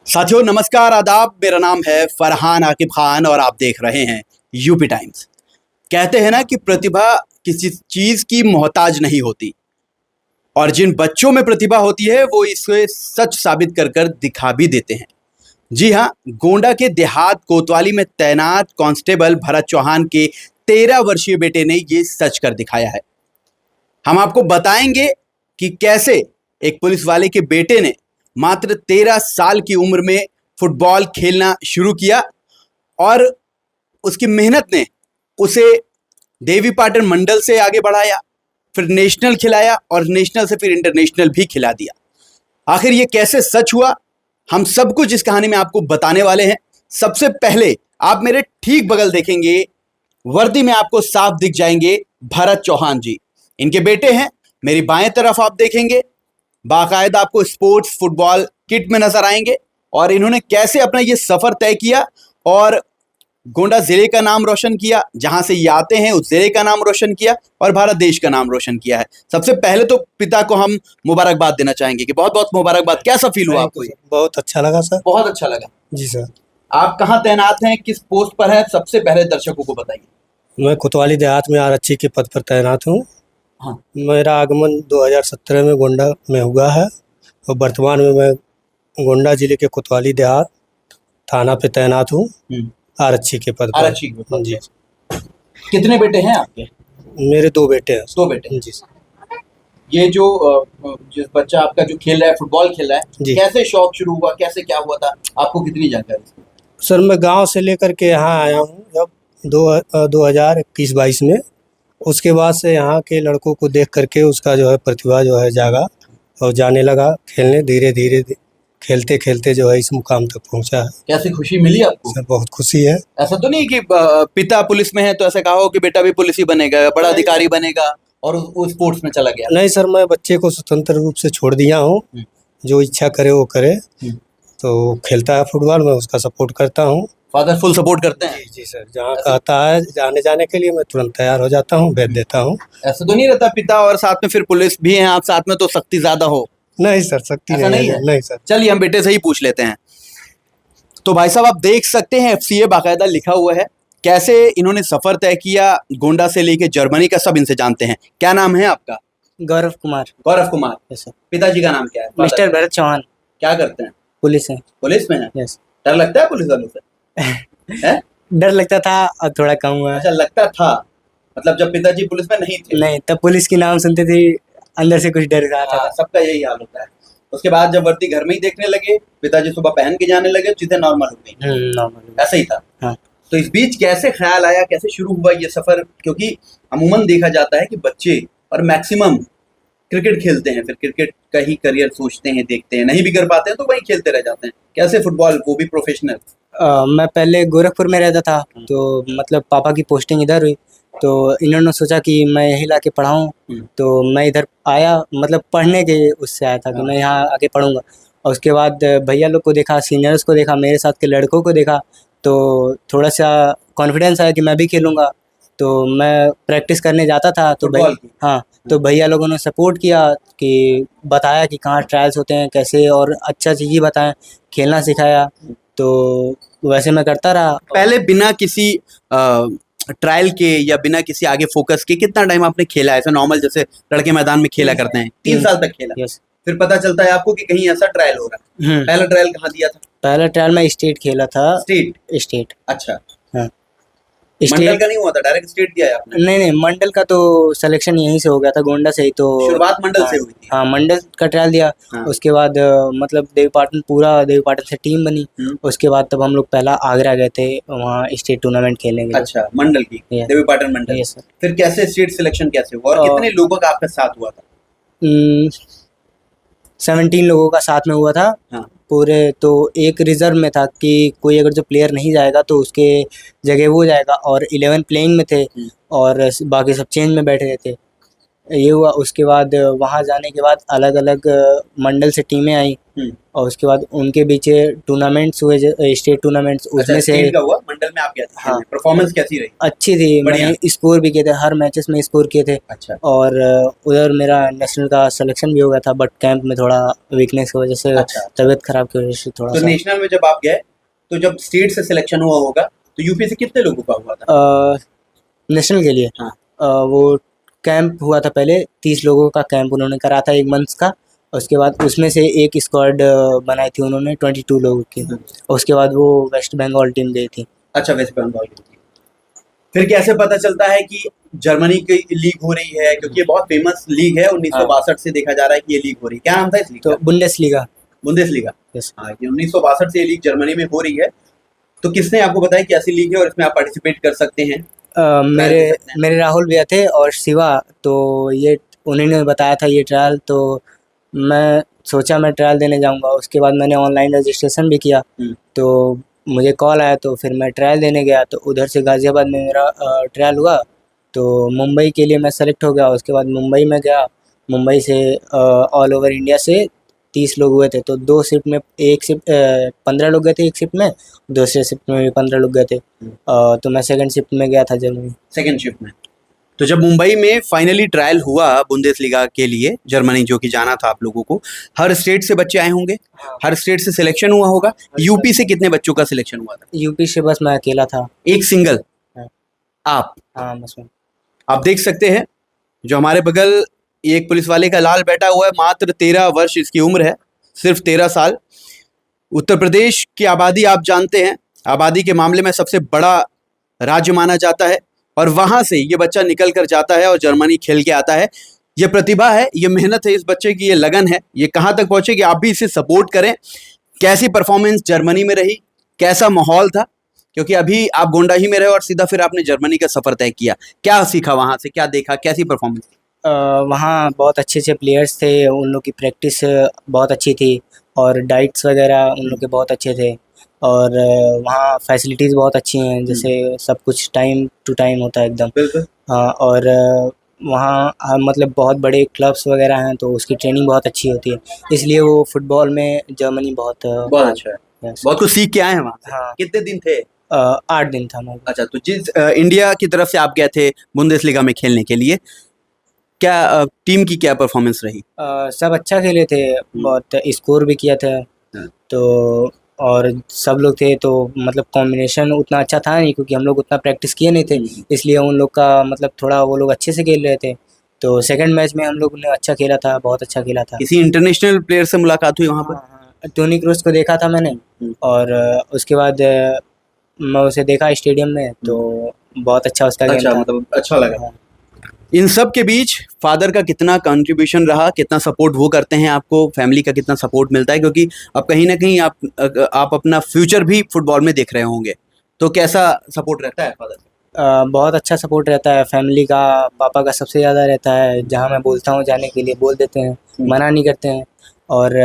साथियों नमस्कार आदाब। मेरा नाम है फरहान आकिब खान और आप देख रहे हैं यूपी टाइम्स। कहते हैं ना कि प्रतिभा किसी चीज की मोहताज नहीं होती और जिन बच्चों में प्रतिभा होती है वो इसे सच साबित कर कर दिखा भी देते हैं। जी हाँ, गोंडा के देहात कोतवाली में तैनात कांस्टेबल भरत चौहान के 13 वर्षीय बेटे ने ये सच कर दिखाया है। हम आपको बताएंगे कि कैसे एक पुलिस वाले के बेटे ने मात्र 13 साल की उम्र में फुटबॉल खेलना शुरू किया और उसकी मेहनत ने उसे देवीपाटन मंडल से आगे बढ़ाया, फिर नेशनल खिलाया और नेशनल से फिर इंटरनेशनल भी खिला दिया। आखिर ये कैसे सच हुआ, हम सब कुछ इस कहानी में आपको बताने वाले हैं। सबसे पहले आप मेरे ठीक बगल देखेंगे, वर्दी में आपको साफ दिख जाएंगे भरत चौहान जी, इनके बेटे हैं। मेरी बाएं तरफ आप देखेंगे बाकायदा आपको स्पोर्ट्स फुटबॉल किट में नजर आएंगे और इन्होंने कैसे अपना ये सफर तय किया और गोंडा जिले का नाम रोशन किया, जहां से ये आते हैं उस जिले का नाम रोशन किया और भारत देश का नाम रोशन किया है। सबसे पहले तो पिता को हम मुबारकबाद देना चाहेंगे कि बहुत बहुत मुबारकबाद। कैसा फील हुआ आपको? बहुत अच्छा लगा सर। बहुत अच्छा लगा जी सर। आप कहाँ तैनात हैं, किस पोस्ट पर हैं, सबसे पहले दर्शकों को बताइए। मैं कोतवाली देहात में आरक्षी के पद पर तैनात हूँ। हाँ। मेरा आगमन 2017 में गोंडा में हुआ है और वर्तमान में मैं गोंडा जिले के कोतवाली देहात थाना पे तैनात हूँ आरक्षी के पद पर। आरक्षी के पद जी। पर। कितने बेटे हैं आपके? मेरे 2 बेटे हैं। 2 बेटे। जी। ये जो जिस बच्चा आपका जो खेल रहा है, फुटबॉल खेल रहा है, जी। कैसे शौक शुरू हुआ, कैसे क्या हुआ था, आपको कितनी जानकारी? सर मैं गांव से लेकर के यहाँ आया हूँ जब 2021-22 में। उसके बाद से यहाँ के लड़कों को देख करके उसका जो है प्रतिभा जो है जागा और जाने लगा खेलने। धीरे धीरे खेलते खेलते जो है इस मुकाम तक पहुँचा है। कैसी खुशी मिली आपको? सर बहुत खुशी है। ऐसा तो नहीं कि पिता पुलिस में है तो ऐसा कहा हो कि बेटा भी पुलिस ही बनेगा, बड़ा अधिकारी बनेगा और वो स्पोर्ट्स में चला गया? नहीं सर, मैं बच्चे को स्वतंत्र रूप से छोड़ दिया हूँ, जो इच्छा करे वो करे। तो खेलता है फुटबॉल, मैं उसका सपोर्ट करता हूँ। फादर फुल सपोर्ट करते हैं? जी सर, जहाँ कहता है जाने के लिए मैं तुरंत तैयार हो जाता हूँ, भेज देता हूँ। ऐसा तो नहीं रहता पिता और साथ में फिर पुलिस भी हैं आप साथ में तो सख्ती ज्यादा हो? नहीं सर, सख्ती नहीं है। नहीं सर। चलिए हम बेटे से ही पूछ लेते हैं। तो भाई साहब आप देख सकते हैं FCA बाकायदा लिखा हुआ है। कैसे इन्होंने सफर तय किया गोंडा से लेके जर्मनी का, सब इनसे जानते हैं। क्या नाम है आपका? गौरव कुमार। गौरव कुमार। Yes sir. पिताजी का नाम क्या है? मिस्टर भरत चौहान। क्या करते हैं? पुलिस है। पुलिस में है? यस। डर लगता है पुलिस वालों से? है? डर लगता था, अब थोड़ा कम हुआ है। अच्छा, लगता था मतलब जब पिताजी पुलिस में नहीं थे? नहीं, तब पुलिस की नाम सुनते थे अंदर से कुछ डर रहा था। हाँ, सबका यही हाल होता है। उसके बाद जब वर्दी घर में ही देखने लगे, पिताजी सुबह पहन के जाने लगे, चीजें नॉर्मल हो गई। नॉर्मल। ऐसा ही था। हाँ। तो इस बीच कैसे ख्याल आया, कैसे शुरू हुआ ये सफर? क्योंकि अमूमन देखा जाता है कि बच्चे और मैक्सिमम क्रिकेट खेलते हैं, फिर क्रिकेट का ही करियर सोचते हैं, देखते हैं, नहीं भी कर पाते हैं तो वही खेलते रह जाते हैं। कैसे फुटबॉल, वो भी प्रोफेशनल? मैं पहले गोरखपुर में रहता था, तो मतलब पापा की पोस्टिंग इधर हुई, तो इन्होंने सोचा कि मैं यही ला के पढ़ाऊँ। तो मैं इधर आया, मतलब पढ़ने के उससे आया था कि मैं यहाँ आके पढ़ूंगा। और उसके बाद भैया लोग को देखा, सीनियर्स को देखा, मेरे साथ के लड़कों को देखा, तो थोड़ा सा कॉन्फिडेंस आया कि मैं भी खेलूंगा। तो मैं प्रैक्टिस करने जाता था तो तो भैया लोगों ने सपोर्ट किया कि बताया कि कहाँ ट्रायल्स होते हैं कैसे, और अच्छा चीज़ बताएं, खेलना सिखाया। तो वैसे मैं करता रहा। पहले बिना किसी ट्रायल के या बिना किसी आगे फोकस के कितना टाइम आपने खेला है? ऐसा नॉर्मल जैसे लड़के मैदान में खेला करते हैं? 3 साल तक खेला? यस। फिर पता चलता है आपको कि कहीं ऐसा ट्रायल हो रहा है। पहला ट्रायल कहाँ दिया था? पहला ट्रायल मैं स्टेट खेला था। स्टेट। अच्छा। हाँ। मंडल का नहीं हुआ था, डायरेक्ट स्टेट दिया है आपने? नहीं, मंडल का तो सिलेक्शन यहीं से हो गया था, गोंडा से ही। तो शुरुआत मंडल से हुई थी? हाँ, मंडल का ट्रायल दिया। उसके बाद मतलब देवीपाटन से टीम बनी। उसके बाद तब हम लोग पहला आगरा गए थे, वहाँ स्टेट टूर्नामेंट खेलेंगे। अच्छा, मंडल की? देवीपाटन मंडल। Yes sir. फिर कैसे स्टेट सिलेक्शन कैसे हुआ और कितने लोगों का आपका साथ हुआ था? 17 लोगों का साथ में हुआ था। हाँ। पूरे। तो एक रिजर्व में था कि कोई अगर जो प्लेयर नहीं जाएगा तो उसके जगह वो जाएगा, और 11 प्लेइंग में थे और बाकी सब चेंज में बैठे थे। ये हुआ। उसके बाद वहाँ जाने के बाद अलग अलग मंडल से टीमें आई और उसके बाद उनके बीच टूर्नामेंट्स हुए, स्टेट टूर्नामेंट्स। उसमें से मंडल में आप गए थे हाँ। खेलने। परफॉर्मेंस कैसी रही? अच्छी थी, बढ़िया। मैंने स्कोर भी किए थे, हर मैचेस में स्कोर किए थे। अच्छा। और उधर मेरा नेशनल का सिलेक्शन भी हो गया था, बट कैंप में थोड़ा वीकनेस की वजह से, अच्छा। तबीयत खराब की वजह से थोड़ा तो सा। नेशनल में जब आप गए तो जब स्टेट से सिलेक्शन हुआ होगा तो यूपी से कितने लोगों का हुआ था? नेशनल के लिए हाँ। वो कैंप हुआ था पहले, 30 लोगों का कैंप उन्होंने करा था 1 मंथ का। उसके बाद उसमें से एक स्क्वाड बनाई थी उन्होंने 22 लोगों की। उसके बाद वो वेस्ट बंगाल टीम गई थी। अच्छा, वेस्ट बंगाल की थी। फिर कैसे पता चलता है कि जर्मनी की लीग हो रही है? क्योंकि ये बहुत फेमस लीग है, 1962 से देखा जा रहा है कि ये लीग हो रही है। क्या नाम था इस लीग तो का? बुंडेसलीगा। बुंदेसलीगा। यस। हाँ, ये 1962 से ये लीग जर्मनी में हो रही है। तो किसने आपको बताया कि ऐसी लीग है और इसमें आप पार्टिसिपेट कर सकते हैं? मेरे दे सकते हैं। मेरे राहुल भैया थे और शिवा, तो ये उन्होंने बताया था ये ट्रायल, तो मैं सोचा मैं ट्रायल देने जाऊंगा। उसके बाद मैंने ऑनलाइन रजिस्ट्रेशन भी किया, तो मुझे कॉल आया, तो फिर मैं ट्रायल देने गया। तो उधर से गाज़ियाबाद में मेरा ट्रायल हुआ, तो मुंबई के लिए मैं सेलेक्ट हो गया। उसके बाद मुंबई में गया, मुंबई से ऑल ओवर इंडिया से 30 लोग हुए थे। तो 2 शिफ्ट में, एक शिफ्ट 15 लोग गए थे एक शिफ्ट में, दूसरे शिफ्ट में भी 15 लोग गए थे। तो मैं सेकंड शिफ्ट में गया था जर्मनी। सेकंड शिफ्ट में। तो जब मुंबई में फाइनली ट्रायल हुआ बुंदेसलीगा के लिए, जर्मनी जो कि जाना था आप लोगों को, हर स्टेट से बच्चे आए होंगे, हर स्टेट से सिलेक्शन हुआ होगा। यूपी से कितने बच्चों का सिलेक्शन हुआ था? यूपी से बस मैं अकेला था। एक सिंगल हाँ। आप? हाँ, बस मैं। आप देख सकते हैं जो हमारे बगल एक पुलिस वाले का लाल बैठा हुआ है, मात्र 13 वर्ष इसकी उम्र है, सिर्फ 13 साल। उत्तर प्रदेश की आबादी आप जानते हैं, आबादी के मामले में सबसे बड़ा राज्य माना जाता है, और वहां से ये बच्चा निकल कर जाता है और जर्मनी खेल के आता है। ये प्रतिभा है, ये मेहनत है इस बच्चे की, ये लगन है, ये कहाँ तक पहुंचेगी। आप भी इसे सपोर्ट करें। कैसी परफॉर्मेंस जर्मनी में रही, कैसा माहौल था, क्योंकि अभी आप गोंडा ही में रहे और सीधा फिर आपने जर्मनी का सफर तय किया। क्या सीखा वहां से, क्या देखा, कैसी परफॉर्मेंस? वहाँ बहुत अच्छे अच्छे प्लेयर्स थे, उन लोग की प्रैक्टिस बहुत अच्छी थी, और डाइट्स वगैरह उन लोग के बहुत अच्छे थे। और वहाँ फैसिलिटीज़ बहुत अच्छी हैं, जैसे सब कुछ टाइम टू टाइम होता है एकदम। बिल्कुल। हाँ, और वहाँ मतलब बहुत बड़े क्लब्स वगैरह हैं, तो उसकी ट्रेनिंग बहुत अच्छी होती है, इसलिए वो फुटबॉल में जर्मनी बहुत अच्छा है। यस। बहुत कुछ सीख के आए हैं वहां से। हाँ। कितने दिन थे? 8 दिन था मैं। अच्छा, तो जिस इंडिया की तरफ से आप गए थे बुंदेसलीगा में खेलने के लिए, क्या टीम की क्या परफॉर्मेंस रही? सब अच्छा खेले थे, बहुत स्कोर भी किया था। तो और सब लोग थे, तो मतलब कॉम्बिनेशन उतना अच्छा था नहीं, क्योंकि हम लोग उतना प्रैक्टिस किए नहीं थे, इसलिए उन लोग का मतलब थोड़ा वो लोग अच्छे से खेल रहे थे। तो सेकंड मैच में हम लोग ने अच्छा खेला था, बहुत अच्छा खेला था। किसी इंटरनेशनल प्लेयर से मुलाकात हुई वहां पर? हाँ, टोनी क्रूस को देखा था मैंने, और उसके बाद मैं उसे देखा स्टेडियम में, तो बहुत अच्छा उसका गेम अच्छा, था। मतलब अच्छा लगा। हाँ। इन सब के बीच फादर का कितना कंट्रीब्यूशन रहा, कितना सपोर्ट वो करते हैं आपको, फैमिली का कितना सपोर्ट मिलता है, क्योंकि अब कहीं ना कहीं आप अपना फ्यूचर भी फुटबॉल में देख रहे होंगे, तो कैसा सपोर्ट रहता है फादर का? बहुत अच्छा सपोर्ट रहता है फैमिली का। पापा का सबसे ज़्यादा रहता है, जहाँ मैं बोलता हूँ जाने के लिए बोल देते हैं, मना नहीं करते हैं। और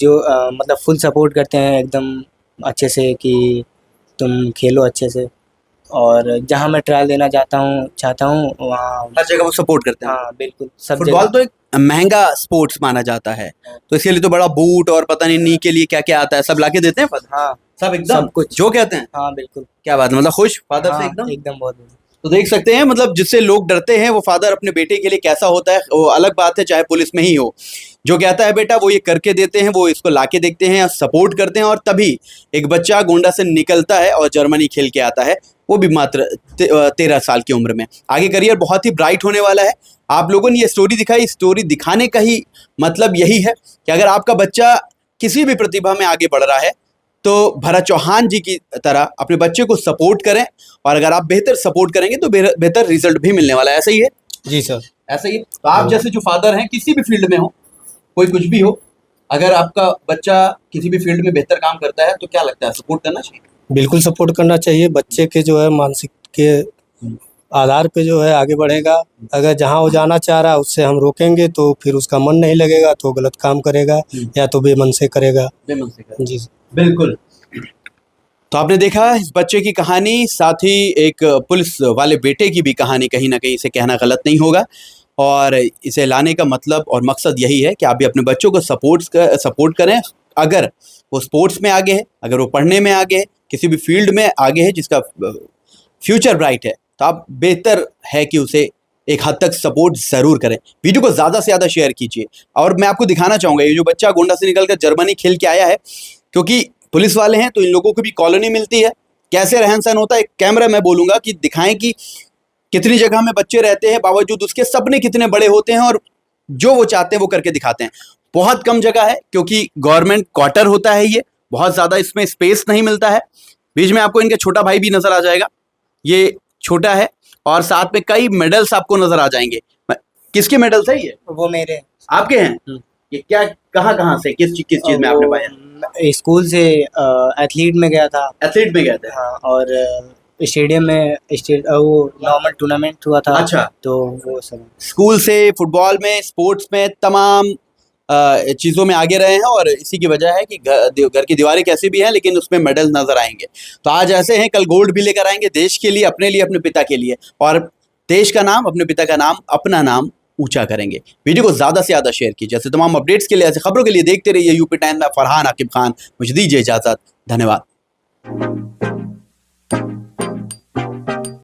जो मतलब फुल सपोर्ट करते हैं एकदम अच्छे से, कि तुम खेलो अच्छे से। और जहाँ मैं ट्रायल देना चाहता हूँ वहाँ। हर जगह वो सपोर्ट करते हैं। हाँ, बिल्कुल, सब फुटबॉल जगह। तो एक महंगा स्पोर्ट्स माना जाता है, तो इसके लिए तो बड़ा बूट और पता नहीं नी के लिए क्या क्या आता है, सब लाके देते हैं फादर? हाँ, सब एकदम सब कुछ। जो कहते हैं। हाँ, बिल्कुल। क्या बात है, मतलब खुश फादर से हाँ, एकदम। एकदम बहुत। तो देख सकते हैं, मतलब जिससे लोग डरते हैं वो फादर अपने बेटे के लिए कैसा होता है, वो अलग बात है, चाहे पुलिस में ही हो। जो कहता है बेटा वो ये करके देते हैं, वो इसको लाके देखते हैं, सपोर्ट करते हैं, और तभी एक बच्चा गोंडा से निकलता है और जर्मनी खेल के आता है, वो भी मात्र 13 साल की उम्र में। आगे करियर बहुत ही ब्राइट होने वाला है। आप लोगों ने ये स्टोरी दिखाई, स्टोरी दिखाने का ही मतलब यही है कि अगर आपका बच्चा किसी भी प्रतिभा में आगे बढ़ रहा है, तो भरत चौहान जी की तरह अपने बच्चे को सपोर्ट करें, और अगर आप बेहतर सपोर्ट करेंगे तो बेहतर रिजल्ट भी मिलने वाला है। ऐसा ही है? जी सर। ऐसा ही है। तो आप जैसे जो फादर हैं, किसी भी फील्ड में हो, कोई कुछ भी हो, अगर आपका बच्चा किसी भी फील्ड में बेहतर काम करता है तो क्या लगता है, सपोर्ट करना चाहिए? बिल्कुल सपोर्ट करना चाहिए। बच्चे के जो है मानसिक के आधार पे जो है आगे बढ़ेगा। अगर जहाँ वो जाना चाह रहा है उससे हम रोकेंगे तो फिर उसका मन नहीं लगेगा, तो गलत काम करेगा या तो बेमन से करेगा। बेमन से करेगा। जी बिल्कुल। तो आपने देखा इस बच्चे की कहानी, साथ ही एक पुलिस वाले बेटे की भी कहानी, कहीं ना कहीं इसे कहना गलत नहीं होगा। और इसे लाने का मतलब और मकसद यही है कि आप भी अपने बच्चों को सपोर्ट करें। अगर वो स्पोर्ट्स में आगे है, अगर वो पढ़ने में आगे है, किसी भी फील्ड में आगे है, जिसका फ्यूचर ब्राइट है, तो आप बेहतर है कि उसे एक हद तक सपोर्ट ज़रूर करें। वीडियो को ज़्यादा से ज़्यादा शेयर कीजिए। और मैं आपको दिखाना चाहूँगा ये जो बच्चा गोंडा से निकलकर जर्मनी खेल के आया है, क्योंकि पुलिस वाले हैं तो इन लोगों को भी कॉलोनी मिलती है, कैसे रहन सहन होता है। एक कैमरा मैं बोलूँगा कि दिखाएं कि कितनी जगह में बच्चे रहते हैं, बावजूद उसके सपने कितने बड़े होते हैं और जो वो चाहते हैं वो करके दिखाते हैं। बहुत कम जगह है क्योंकि गवर्नमेंट क्वार्टर होता है, ये बहुत ज़्यादा इसमें स्पेस नहीं मिलता है। बीच में आपको इनके छोटा भाई भी नज़र आ जाएगा, ये छोटा है, और साथ में कई मेडल्स आपको नज़र आ जाएंगे। किसके मेडल्स है ये? वो मेरे आपके हैं? ये क्या, कहाँ से, किस चीज़ में आपने पाया? स्कूल से एथलीट में गया था। एथलीट में गए थे? हाँ, और स्टेडियम में वो नॉर्मल टूर्नामेंट हुआ था। अच्छा। तो वो सब स्कूल से फुटबॉल में, स्पोर्ट्स में, तमाम चीज़ों में आगे रहे हैं, और इसी की वजह है कि घर की दीवारें कैसी भी हैं लेकिन उसमें मेडल नजर आएंगे। तो आज ऐसे हैं, कल गोल्ड भी लेकर आएंगे देश के लिए, अपने लिए, अपने पिता के लिए, और देश का नाम, अपने पिता का नाम, अपना नाम ऊंचा करेंगे। वीडियो को ज़्यादा से ज़्यादा शेयर कीजिए। ऐसे तमाम अपडेट्स के लिए, ऐसे खबरों के लिए देखते रहिए यूपी टाइम में। फरहान आकिब खान, मुझे दीजिए इजाज़त। धन्यवाद।